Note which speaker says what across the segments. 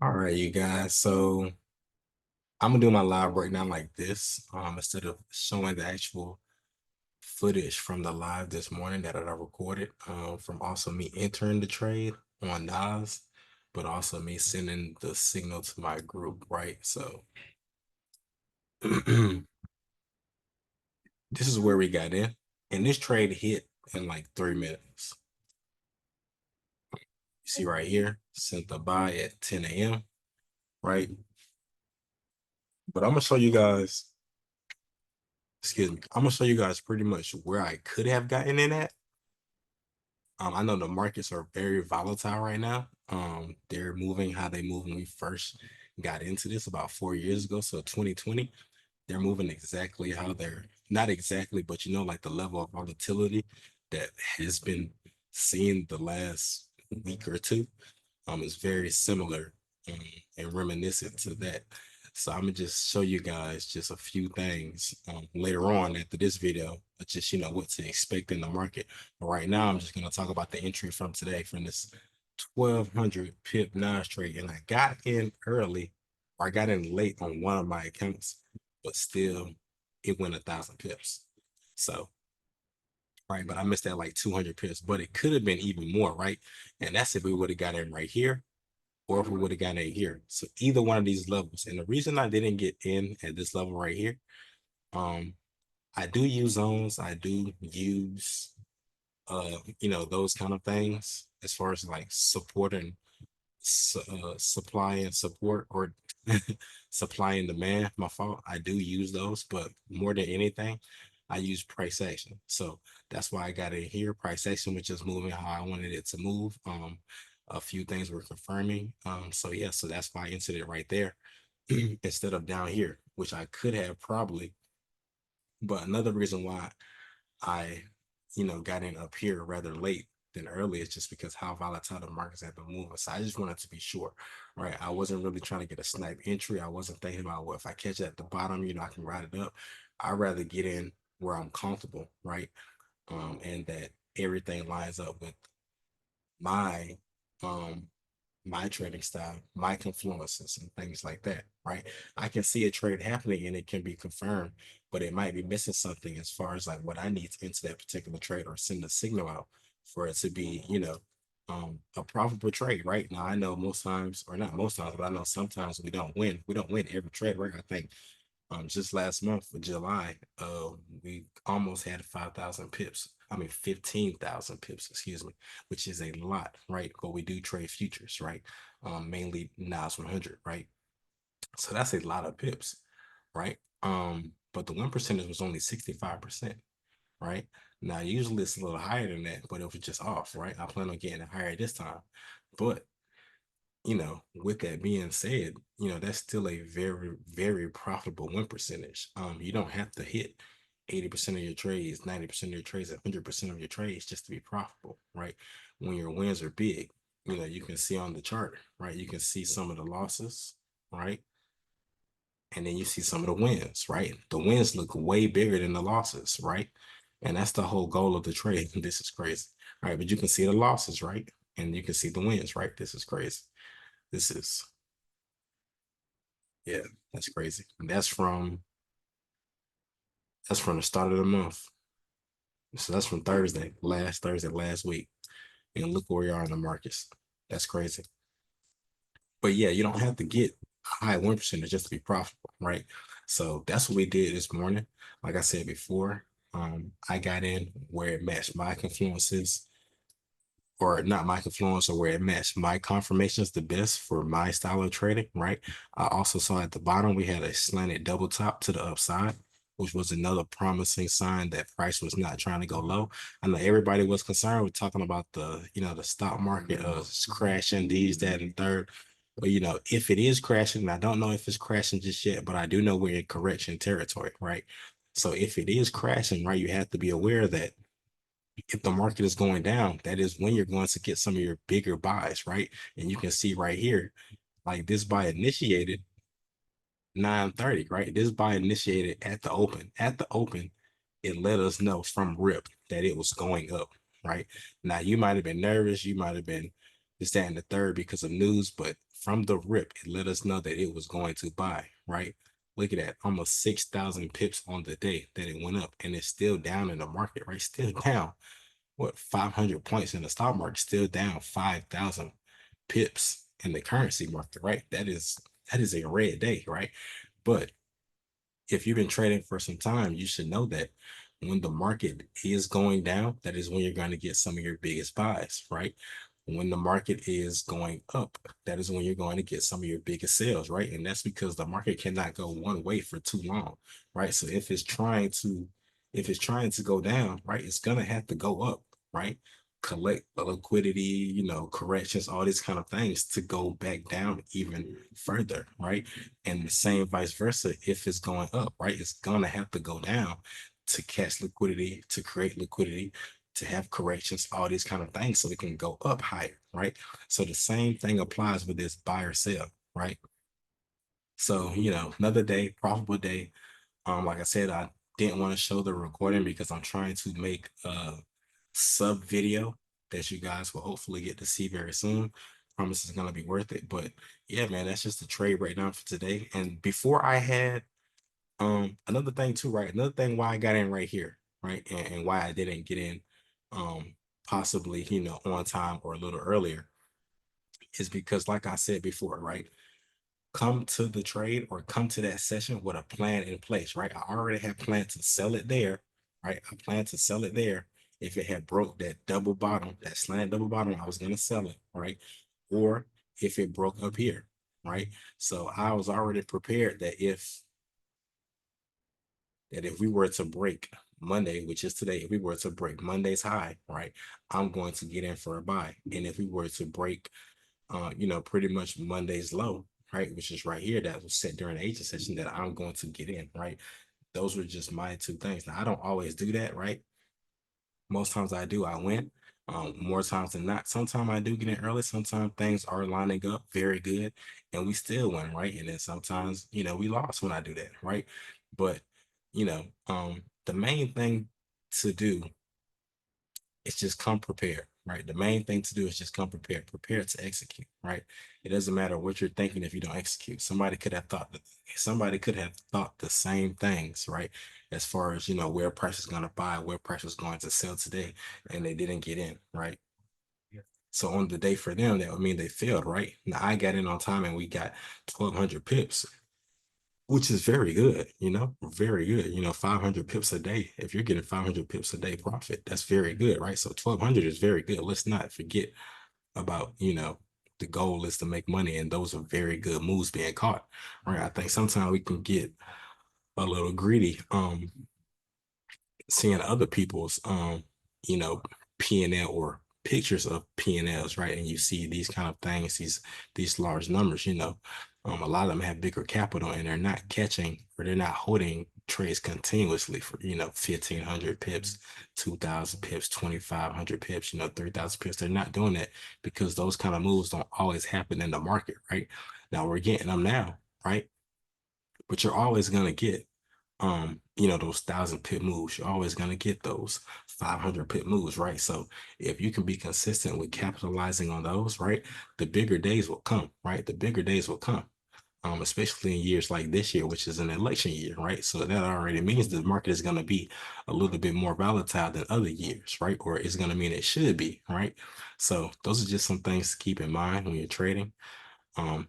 Speaker 1: All right, you guys. So I'm gonna do my live breakdown like this, instead of showing the actual footage from the live this morning that I recorded, from also me entering the trade on Nas, but also me sending the signal to my group, right? So this is where we got in, and this trade hit in like 3 minutes. You see right here, sent the buy at 10 a.m., right? But I'm gonna show you guys. Excuse me. I'm gonna show you guys pretty much where I could have gotten in at. I know the markets are very volatile right now. They're moving how they moved when we first got into this about 4 years ago. So 2020, they're moving exactly how they're not exactly, but like the level of volatility that has been seen the last week or two is very similar, um, and reminiscent to that. So I'm gonna just show you guys just a few things later on after this video, just what to expect in the market. But right now, I'm just gonna talk about the entry from today from this 1200 pip Nas trade, and I got in early, or I got in late on one of my accounts, but still, it went 1,000 pips. So right, but I missed that like 200 pips, but it could have been even more, right? And that's if we would have got in right here or if we would have gotten it here. So either one of these levels. And the reason I didn't get in at this level right here, um, I do use zones. I do use those kind of things as far as like support and supply and support, or supply and demand. My fault. I do use those, but more than anything, I use price action. So that's why I got it here. Price action, which is moving how I wanted it to move. A few things were confirming. So yeah, so that's why I entered it right there instead of down here, which I could have probably. But another reason why I, got in up here rather late than early is just because how volatile the markets have been moving. So I just wanted to be sure, right? I wasn't really trying to get a snipe entry. I wasn't thinking about, well, if I catch it at the bottom, I can ride it up. I'd rather get in where I'm comfortable, right? And that everything lines up with my um my trading style, my confluences, and things like that, right? I can see a trade happening and it can be confirmed, but it might be missing something as far as like what I need into that particular trade or send a signal out for it to be, a profitable trade, right? Now I know most times, or not most times, but I know sometimes we don't win. We don't win every trade, right? I think just last month for July, we almost had 5,000 pips. I mean, 15,000 pips, excuse me, which is a lot, right? But we do trade futures, right? Mainly NAS 100, right? So that's a lot of pips, right? But the 1% was only 65%, right? Now, usually it's a little higher than that, but it was just off, right? I plan on getting it higher this time. But with that being said, that's still a very, very profitable win percentage. You don't have to hit 80% of your trades, 90% of your trades, 100% of your trades just to be profitable, right? When your wins are big, you can see on the chart, right? You can see some of the losses, right? And then you see some of the wins, right? The wins look way bigger than the losses, right? And that's the whole goal of the trade. This is crazy, right? But you can see the losses, right? And you can see the wins, right? This is crazy. This is Yeah, that's crazy. And that's from the start of the month. So that's from last Thursday, last week. And look where we are in the markets. That's crazy. But yeah, you don't have to get high 1% just to be profitable, right? So that's what we did this morning. Like I said before, I got in where it matched my confluences, or not my confluence, or where it matched my confirmations the best for my style of trading, right? I also saw at the bottom we had a slanted double top to the upside, which was another promising sign that price was not trying to go low. I know everybody was concerned with talking about the stock market crashing, these, that, and third. But if it is crashing, and I don't know if it's crashing just yet, but I do know we're in correction territory, right? So if it is crashing, right, you have to be aware that if the market is going down, that is when you're going to get some of your bigger buys, right? And you can see right here, like this buy initiated 9:30, right? This buy initiated at the open. At the open, it let us know from rip that it was going up, right? Now you might have been nervous, you might have been this, that, and the third because of news, but from the rip, it let us know that it was going to buy, right? Look at that, almost 6,000 pips on the day that it went up, and it's still down in the market, right? Still down, what, 500 points in the stock market, still down 5,000 pips in the currency market, right? That is a red day, right? But if you've been trading for some time, you should know that when the market is going down, that is when you're going to get some of your biggest buys, right? When the market is going up, that is when you're going to get some of your biggest sales, right? And that's because the market cannot go one way for too long, right? So if it's trying to go down, right, it's gonna have to go up, right? Collect the liquidity, corrections, all these kind of things to go back down even further, right? And the same vice versa, if it's going up, right, it's gonna have to go down to catch liquidity, to create liquidity, to have corrections, all these kind of things, so it can go up higher, right? So the same thing applies with this buy or sell, right? So, another day, profitable day. Like I said, I didn't want to show the recording because I'm trying to make a sub video that you guys will hopefully get to see very soon. Promise it's gonna be worth it. But yeah, man, that's just the trade breakdown for today. And before I had another thing too, right? Another thing why I got in right here, right? And why I didn't get in possibly, on time or a little earlier is because like I said before, right? Come to the trade or come to that session with a plan in place, right? I already had planned to sell it there, right? I planned to sell it there. If it had broke that double bottom, that slant double bottom, I was going to sell it, right? Or if it broke up here, right? So I was already prepared that if we were to break Monday, which is today, if we were to break Monday's high, right, I'm going to get in for a buy. And if we were to break pretty much Monday's low, right, which is right here, that was set during the agent session, that I'm going to get in, right? Those were just my two things. Now, I don't always do that, right? Most times I do, I win. More times than not. Sometimes I do get in early. Sometimes things are lining up very good and we still win, right? And then sometimes, we lost when I do that, right? But, the main thing to do, it's just come prepared, right? The main thing to do is just come prepared to execute, right? It doesn't matter what you're thinking if you don't execute. Somebody could have thought the same things, right? As far as, where price is going to buy, where price is going to sell today, and they didn't get in, right? So on the day for them, that would mean they failed, right? Now I got in on time and we got 1,200 pips, which is very good, very good. 500 pips a day. If you're getting 500 pips a day profit, that's very good, right? So 1,200 is very good. Let's not forget about, the goal is to make money, and those are very good moves being caught, right? I think sometimes we can get a little greedy. Seeing other people's you know P&L or pictures of P&Ls, right? And you see these kind of things, these large numbers, a lot of them have bigger capital and they're not catching, or they're not holding trades continuously for 1,500 pips, 2,000 pips, 2,500 pips, 3,000 pips. They're not doing that because those kind of moves don't always happen in the market, right? Now we're getting them now, right? But you're always going to get those 1,000 pip moves. You're always going to get those 500 pip moves, right? So if you can be consistent with capitalizing on those, right, the bigger days will come, right? The bigger days will come. Especially in years like this year, which is an election year, right? So that already means the market is going to be a little bit more volatile than other years, right? Or it's going to mean it should be, right? So those are just some things to keep in mind when you're trading. Um,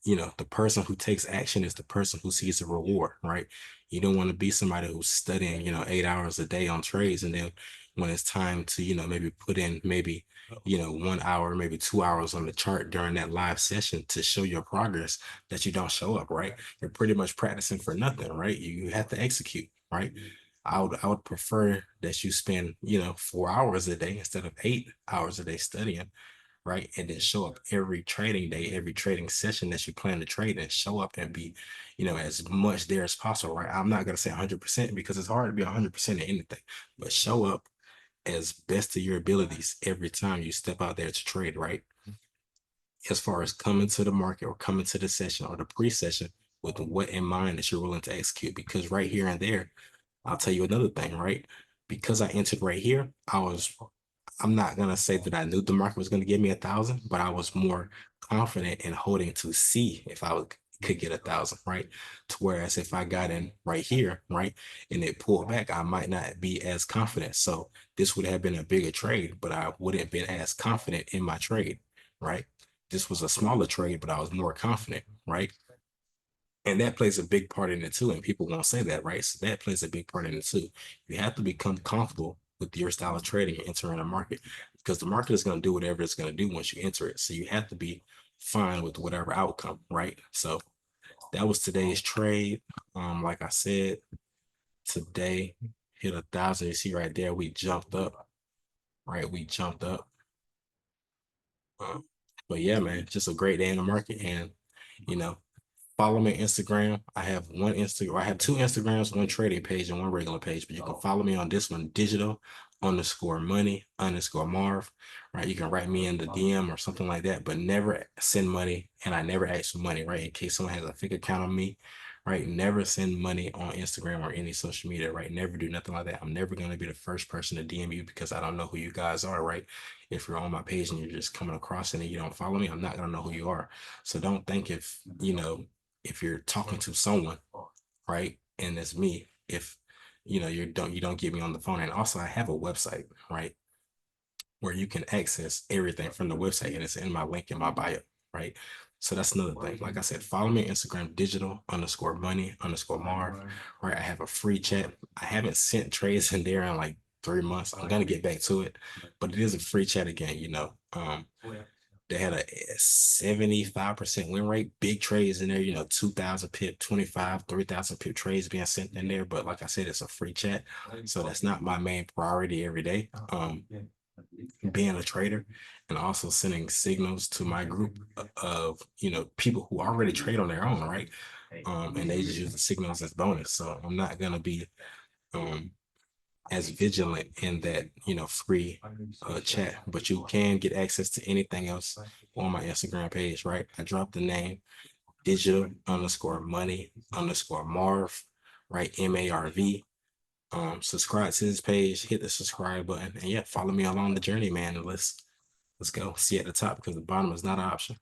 Speaker 1: the person who takes action is the person who sees a reward, right? You don't want to be somebody who's studying, 8 hours a day on trades, and then when it's time to, maybe put in maybe, 1 hour, maybe 2 hours on the chart during that live session to show your progress, that you don't show up, right? You're pretty much practicing for nothing, right? You have to execute, right? I would prefer that you spend, 4 hours a day instead of 8 hours a day studying, right? And then show up every trading day, every trading session that you plan to trade, and show up and be, as much there as possible, right? I'm not going to say 100% because it's hard to be 100% in anything, but show up as best of your abilities every time you step out there to trade, right? As far as coming to the market or coming to the session or the pre-session with what in mind that you're willing to execute, because right here and there, I'll tell you another thing, right? Because I entered right here, I'm not gonna say that I knew the market was gonna give me 1,000, but I was more confident in holding to see if I could get 1,000, right? To whereas if I got in right here, right, and it pulled back, I might not be as confident. So this would have been a bigger trade, but I wouldn't have been as confident in my trade, right? This was a smaller trade, but I was more confident, right? And that plays a big part in it too. And people won't say that, right? So that plays a big part in it too. You have to become comfortable with your style of trading and entering a market because the market is going to do whatever it's going to do once you enter it. So you have to be fine with whatever outcome, right? So that was today's trade. Like I said, today hit 1,000. You see right there, we jumped up, right? We jumped up. But yeah, man, just a great day in the market. And, you know, follow me on Instagram. I have one Instagram. I have two Instagrams, one trading page and one regular page. But you can follow me on this one, digital_money_Marv. Right? You can write me in the DM or something like that, but never send money. And I never ask for money, right? In case someone has a fake account on me, right? Never send money on Instagram or any social media, right? Never do nothing like that. I'm never gonna be the first person to DM you because I don't know who you guys are, right? If you're on my page and you're just coming across it and you don't follow me, I'm not gonna know who you are. So don't think if you're talking to someone, right, and it's me, if you don't get me on the phone. And also I have a website, right, where you can access everything from the website, and it's in my link in my bio, right? So that's another thing. Like I said, follow me on Instagram, digital_money_Marv, right? I have a free chat. I haven't sent trades in there in like 3 months. I'm gonna get back to it, but it is a free chat again, they had a 75% win rate, big trades in there, 2,000 pip, 25, 3,000 pip trades being sent in there. But like I said, it's a free chat. So that's not my main priority every day. Being a trader and also sending signals to my group of, people who already trade on their own, right? And they just use the signals as bonus. So I'm not going to be, as vigilant in that free chat, but you can get access to anything else on my Instagram page, right? I dropped the name digital_money_Marv, right? MARV. Subscribe to this page, hit the subscribe button, and yeah, follow me along the journey, man. And let's go. See at the top because the bottom is not an option.